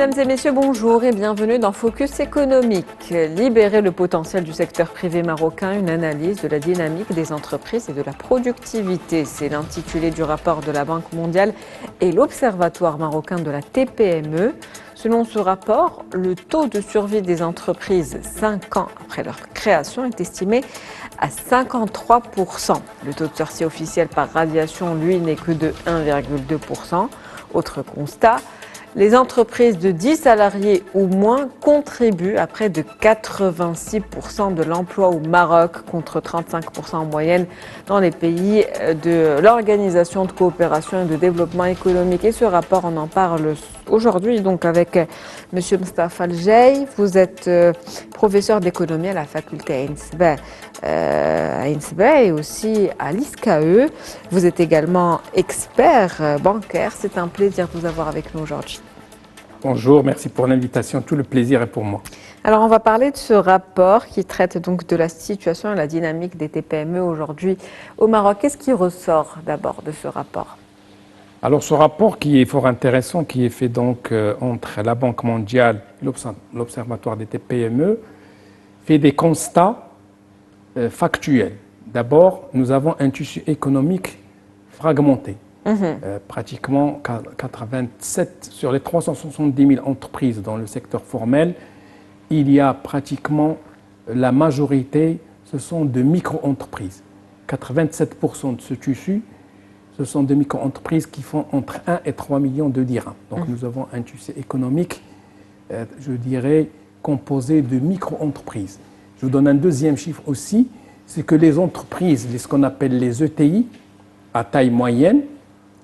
Mesdames et messieurs, bonjour et bienvenue dans Focus économique. Libérer le potentiel du secteur privé marocain, une analyse de la dynamique des entreprises et de la productivité. C'est l'intitulé du rapport de la Banque mondiale et l'Observatoire marocain de la TPME. Selon ce rapport, le taux de survie des entreprises 5 ans après leur création est estimé à 53%. Le taux de sortie officiel par radiation, lui, n'est que de 1,2%. Autre constat, les entreprises de 10 salariés ou moins contribuent à près de 86% de l'emploi au Maroc, contre 35% en moyenne dans les pays de l'Organisation de coopération et de développement économique. Et ce rapport, on en parle aujourd'hui donc avec M. Mostafa Aljei. Vous êtes professeur d'économie à la faculté à INSBE et aussi à l'ISCAE. Vous êtes également expert bancaire. C'est un plaisir de vous avoir avec nous aujourd'hui. Bonjour, merci pour l'invitation. Tout le plaisir est pour moi. Alors, on va parler de ce rapport qui traite donc de la situation et la dynamique des TPME aujourd'hui au Maroc. Qu'est-ce qui ressort d'abord de ce rapport ? Alors, ce rapport qui est fort intéressant, qui est fait donc entre la Banque mondiale et l'Observatoire des TPME, fait des constats factuels. D'abord, nous avons un tissu économique fragmenté. Pratiquement 87 sur les 370 000 entreprises dans le secteur formel, il y a pratiquement la majorité, ce sont de micro-entreprises. 87% de ce tissu, ce sont des micro-entreprises qui font entre 1 et 3 millions de dirhams. Donc nous avons un tissu économique, je dirais, composé de micro-entreprises. Je vous donne un deuxième chiffre aussi, c'est que les entreprises, ce qu'on appelle les ETI, à taille moyenne,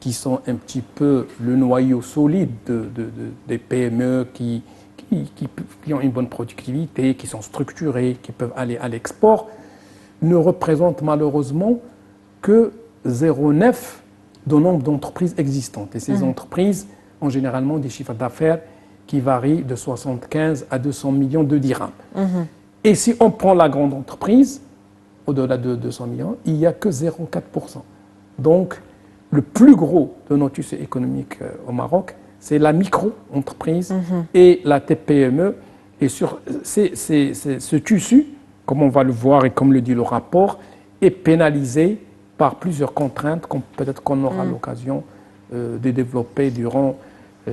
qui sont un petit peu le noyau solide des PME qui ont une bonne productivité, qui sont structurées, qui peuvent aller à l'export, ne représentent malheureusement que 0,9 du nombre d'entreprises existantes. Et ces entreprises ont généralement des chiffres d'affaires qui varient de 75 à 200 millions de dirhams. Et si on prend la grande entreprise, au-delà de 200 millions, il n'y a que 0,4%. Donc, le plus gros de notre tissu économique au Maroc, c'est la micro-entreprise et la TPME. Et sur ce tissu, comme on va le voir et comme le dit le rapport, est pénalisé par plusieurs contraintes, peut-être qu'on aura l'occasion de développer durant,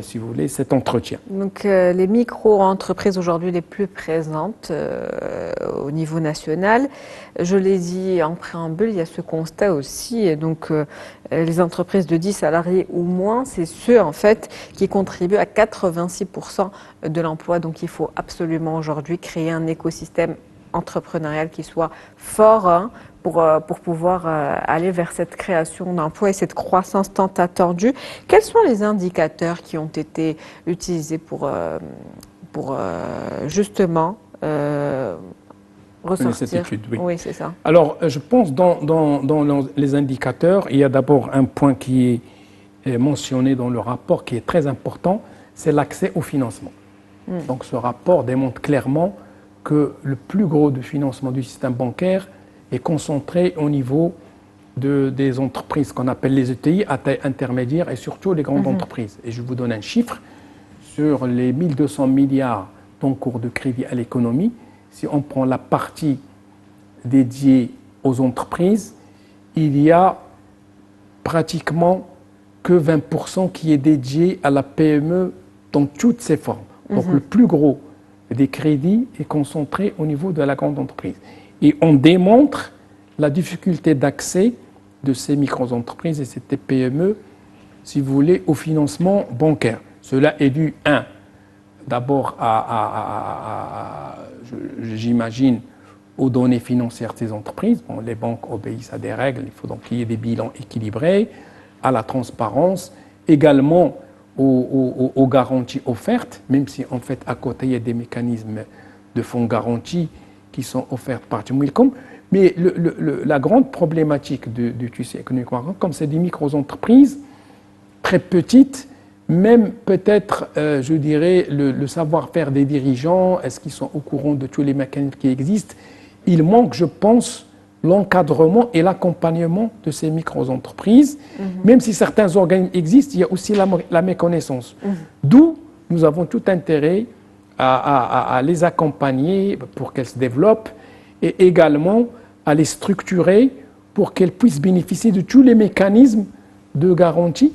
si vous voulez, cet entretien. Donc, les micro-entreprises aujourd'hui les plus présentes au niveau national, je l'ai dit en préambule, il y a ce constat aussi, et donc les entreprises de 10 salariés ou moins, c'est ceux en fait qui contribuent à 86% de l'emploi. Donc, il faut absolument aujourd'hui créer un écosystème entrepreneurial qui soit fort pour pouvoir aller vers cette création d'emplois et cette croissance tant attendue. Quels sont les indicateurs qui ont été utilisés pour justement ressortir cette étude, oui, c'est ça. Alors, je pense dans les indicateurs, il y a d'abord un point qui est mentionné dans le rapport qui est très important, c'est l'accès au financement. Donc, ce rapport démontre clairement que le plus gros du financement du système bancaire est concentré au niveau des entreprises qu'on appelle les ETI à taille intermédiaire et surtout les grandes entreprises. Et je vous donne un chiffre. Sur les 1200 milliards d'encours de crédit à l'économie, si on prend la partie dédiée aux entreprises, il y a pratiquement que 20% qui est dédié à la PME dans toutes ses formes. Donc le plus gros des crédits est concentré au niveau de la grande entreprise. Et on démontre la difficulté d'accès de ces micro-entreprises et ces PME, si vous voulez, au financement bancaire. Cela est dû, d'abord j'imagine, aux données financières de ces entreprises. Bon, les banques obéissent à des règles, il faut donc qu'il y ait des bilans équilibrés, à la transparence, également aux garanties offertes, même si en fait à côté il y a des mécanismes de fonds garantis qui sont offerts par Timwilcom. Mais la grande problématique du tissu économique marocain, comme c'est des micro-entreprises très petites, même peut-être, je dirais, le savoir-faire des dirigeants, est-ce qu'ils sont au courant de tous les mécanismes qui existent? Il manque, je pense, l'encadrement et l'accompagnement de ces micro-entreprises. Même si certains organismes existent, il y a aussi la méconnaissance. D'où nous avons tout intérêt à les accompagner pour qu'elles se développent et également à les structurer pour qu'elles puissent bénéficier de tous les mécanismes de garantie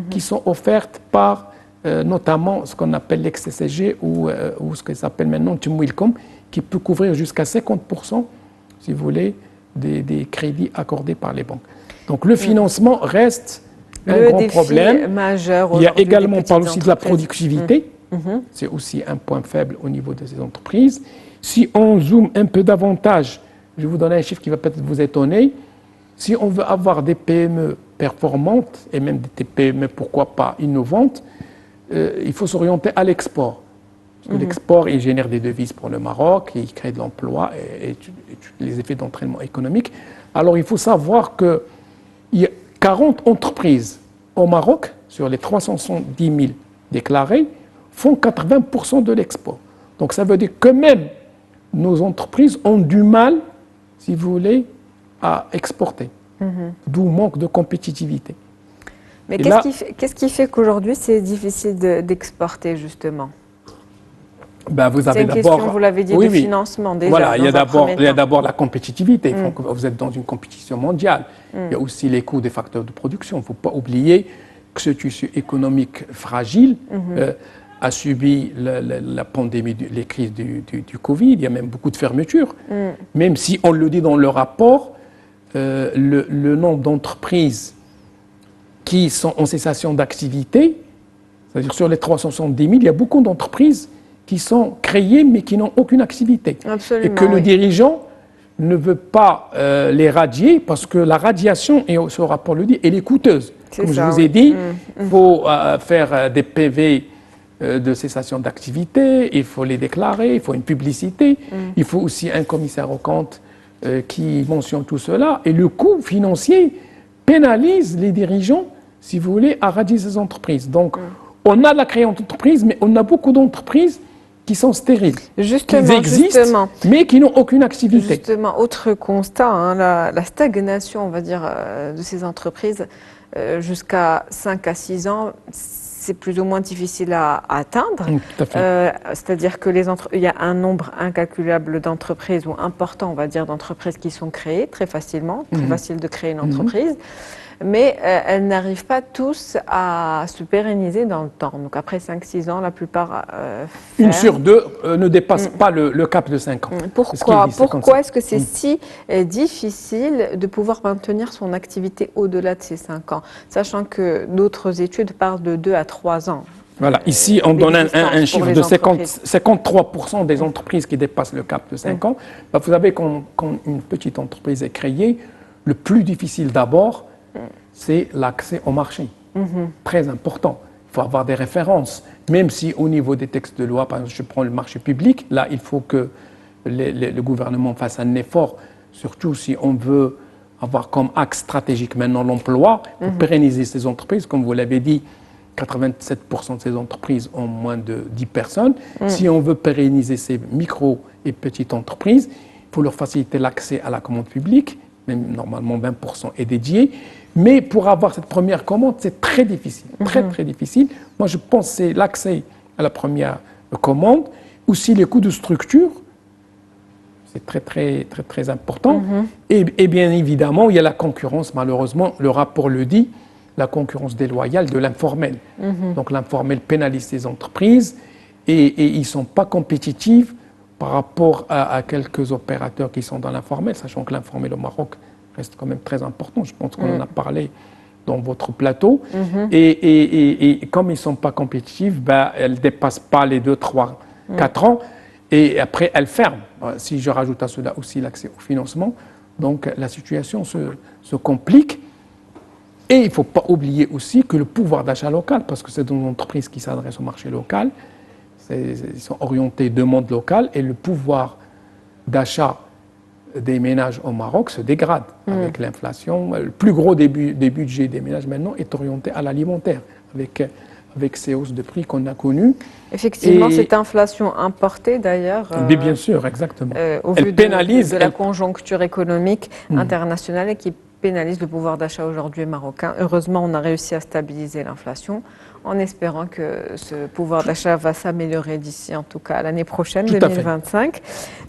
qui sont offerts par notamment ce qu'on appelle l'ex-CCG ou ce qui s'appelle maintenant Timwilcom, qui peut couvrir jusqu'à 50%, si vous voulez, des crédits accordés par les banques. Donc le financement reste un grand problème. Majeur. Il y a également, on parle aussi de la productivité. C'est aussi un point faible au niveau de ces entreprises. Si on zoome un peu davantage, je vais vous donner un chiffre qui va peut-être vous étonner. Si on veut avoir des PME performantes et même des PME, pourquoi pas innovantes, il faut s'orienter à l'export. Parce que l'export, il génère des devises pour le Maroc, il crée de l'emploi et les effets d'entraînement économique. Alors il faut savoir qu'il y a 40 entreprises au Maroc, sur les 370 000 déclarées, font 80% de l'export. Donc ça veut dire que même nos entreprises ont du mal, si vous voulez, à exporter. D'où manque de compétitivité. Mais qu'est-ce qui fait qu'aujourd'hui c'est difficile d'exporter justement? Vous avez une question, vous l'avez dit, de financement déjà. Voilà, il y a d'abord la compétitivité. Vous êtes dans une compétition mondiale. Il y a aussi les coûts des facteurs de production. Il ne faut pas oublier que ce tissu économique fragile a subi la pandémie, les crises du Covid. Il y a même beaucoup de fermetures. Même si on le dit dans le rapport, le nombre d'entreprises qui sont en cessation d'activité, c'est-à-dire sur les 370 000, il y a beaucoup d'entreprises qui sont créées mais qui n'ont aucune activité. Absolument, et que le dirigeant ne veut pas les radier parce que la radiation, et ce rapport le dit, elle est coûteuse. Comme je vous ai dit, il faut faire des PV de cessation d'activité, il faut les déclarer, il faut une publicité, il faut aussi un commissaire aux comptes qui mentionne tout cela. Et le coût financier pénalise les dirigeants, si vous voulez, à radier ces entreprises. Donc, on a la création d'entreprises, mais on a beaucoup d'entreprises qui sont stériles, qui existent, mais qui n'ont aucune activité. Justement, autre constat, la stagnation, on va dire, de ces entreprises, jusqu'à 5 à 6 ans, c'est plus ou moins difficile à atteindre. C'est-à-dire que il y a un nombre incalculable d'entreprises, ou important, on va dire, d'entreprises qui sont créées très facilement, très facile de créer une entreprise. Mais elles n'arrivent pas tous à se pérenniser dans le temps. Donc après 5-6 ans, la plupart Une sur deux ne dépasse pas le cap de 5 ans. Pourquoi est-ce que c'est si difficile de pouvoir maintenir son activité au-delà de ces 5 ans, sachant que d'autres études parlent de 2 à 3 ans? Voilà, ici on donne un chiffre de 53% des entreprises qui dépassent le cap de 5 ans. Vous savez, quand une petite entreprise est créée, le plus difficile d'abord, c'est l'accès au marché. Très important. Il faut avoir des références. Même si au niveau des textes de loi, par exemple, je prends le marché public, là, il faut que le gouvernement fasse un effort, surtout si on veut avoir comme axe stratégique maintenant l'emploi, pour pérenniser ces entreprises. Comme vous l'avez dit, 87% de ces entreprises ont moins de 10 personnes. Si on veut pérenniser ces micro et petites entreprises, il faut leur faciliter l'accès à la commande publique. Même normalement 20% est dédié. Mais pour avoir cette première commande, c'est très difficile, très difficile. Moi, je pense que c'est l'accès à la première commande, aussi les coûts de structure, c'est très important. Et bien évidemment, il y a la concurrence, malheureusement, le rapport le dit, la concurrence déloyale de l'informel. Donc l'informel pénalise ces entreprises et ils ne sont pas compétitifs par rapport à quelques opérateurs qui sont dans l'informel, sachant que l'informel au Maroc reste quand même très important. Je pense qu'on en a parlé dans votre plateau. Et comme ils ne sont pas compétitifs, elles ne dépassent pas les 2, 3, 4 ans. Et après, elles ferment. Si je rajoute à cela aussi l'accès au financement, donc la situation se complique. Et il ne faut pas oublier aussi que le pouvoir d'achat local, parce que c'est une entreprise qui s'adresse au marché local, ils sont orientés demande locale, et le pouvoir d'achat des ménages au Maroc se dégrade avec l'inflation. Le plus gros des budgets des ménages maintenant est orienté à l'alimentaire, avec ces hausses de prix qu'on a connues. Effectivement, cette inflation importée d'ailleurs, bien sûr, exactement. Au vu de la conjoncture économique internationale et qui pénalise le pouvoir d'achat aujourd'hui marocain. Heureusement, on a réussi à stabiliser l'inflation. en espérant que ce pouvoir d'achat va s'améliorer d'ici, en tout cas l'année prochaine, Tout à fait. 2025.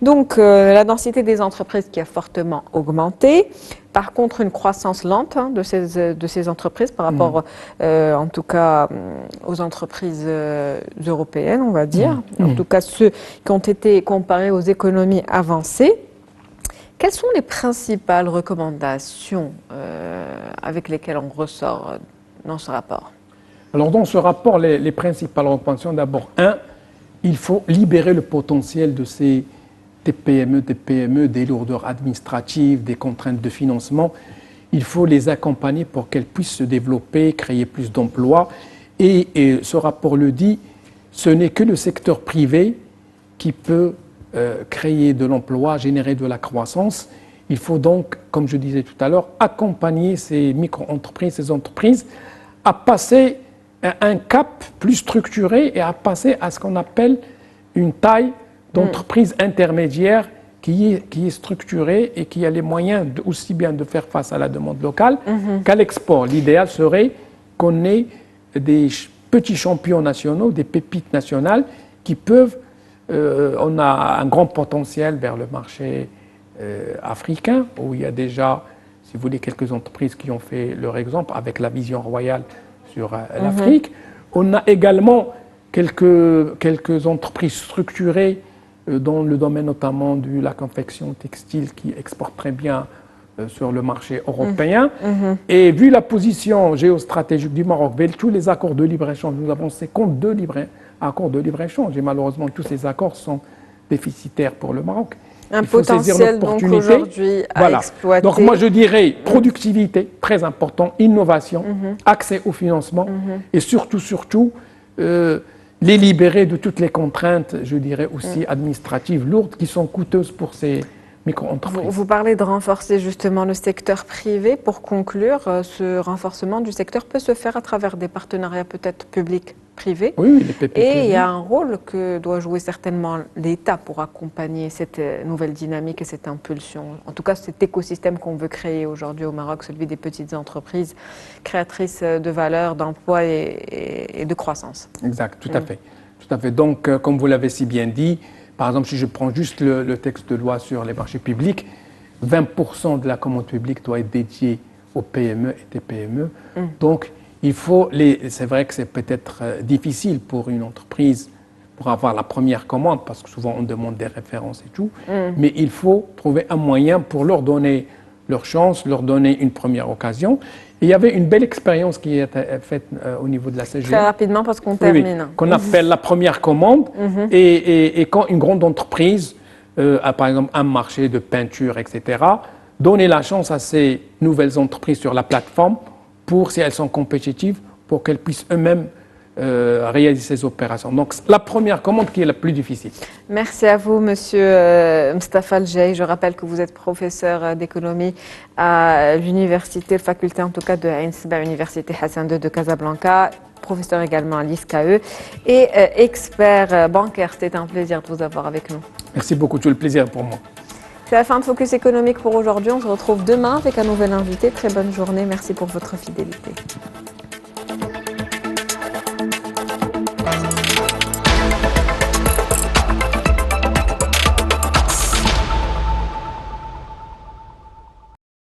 Donc la densité des entreprises qui a fortement augmenté. Par contre, une croissance lente de ces entreprises par rapport, en tout cas, aux entreprises européennes, on va dire. En tout cas, ceux qui ont été comparés aux économies avancées. Quelles sont les principales recommandations avec lesquelles on ressort dans ce rapport? Alors, dans ce rapport, les principales recommandations, d'abord, il faut libérer le potentiel de ces TPME, TPME, des lourdeurs administratives, des contraintes de financement. Il faut les accompagner pour qu'elles puissent se développer, créer plus d'emplois. Et ce rapport le dit, ce n'est que le secteur privé qui peut créer de l'emploi, générer de la croissance. Il faut donc, comme je disais tout à l'heure, accompagner ces micro-entreprises, ces entreprises, à passer à un cap plus structuré et à passer à ce qu'on appelle une taille d'entreprise intermédiaire qui est structurée et qui a les moyens aussi bien de faire face à la demande locale qu'à l'export. L'idéal serait qu'on ait des petits champions nationaux, des pépites nationales qui peuvent... on a un grand potentiel vers le marché africain où il y a déjà, si vous voulez, quelques entreprises qui ont fait leur exemple avec la vision royale sur l'Afrique. On a également quelques entreprises structurées dans le domaine notamment de la confection textile qui exportent très bien sur le marché européen. Et vu la position géostratégique du Maroc, vers tous les accords de libre-échange, nous avons 52 accords de libre-échange et malheureusement tous ces accords sont déficitaires pour le Maroc. Un potentiel donc aujourd'hui à exploiter. Donc moi je dirais productivité, très important, innovation, accès au financement et surtout les libérer de toutes les contraintes, je dirais aussi administratives lourdes qui sont coûteuses pour ces micro-entreprises. Vous parlez de renforcer justement le secteur privé. Pour conclure, ce renforcement du secteur peut se faire à travers des partenariats peut-être publics-privés. Oui, les PPP. Et il y a un rôle que doit jouer certainement l'État pour accompagner cette nouvelle dynamique et cette impulsion. En tout cas, cet écosystème qu'on veut créer aujourd'hui au Maroc, celui des petites entreprises créatrices de valeur, d'emploi et de croissance. Exact, tout à fait. Tout à fait. Donc, comme vous l'avez si bien dit, par exemple, si je prends juste le texte de loi sur les marchés publics, 20% de la commande publique doit être dédiée aux PME et TPME. Donc, il faut c'est vrai que c'est peut-être difficile pour une entreprise pour avoir la première commande, parce que souvent on demande des références et tout, mais il faut trouver un moyen pour leur donner leur chance, leur donner une première occasion. Et il y avait une belle expérience qui est faite au niveau de la CGM. Très rapidement parce qu'on termine. Qu'on appelle la première commande. Et quand une grande entreprise a par exemple un marché de peinture, etc., donner la chance à ces nouvelles entreprises sur la plateforme pour, si elles sont compétitives, pour qu'elles puissent eux-mêmes réaliser ces opérations. Donc, la première commande qui est la plus difficile. Merci à vous, Monsieur Mustapha El-Jay. Je rappelle que vous êtes professeur d'économie à l'université, faculté en tout cas de Ain Sebaa, Université Hassan II de Casablanca, professeur également à l'ISKE et expert bancaire. C'était un plaisir de vous avoir avec nous. Merci beaucoup, tout le plaisir pour moi. C'est la fin de Focus économique pour aujourd'hui. On se retrouve demain avec un nouvel invité. Très bonne journée. Merci pour votre fidélité.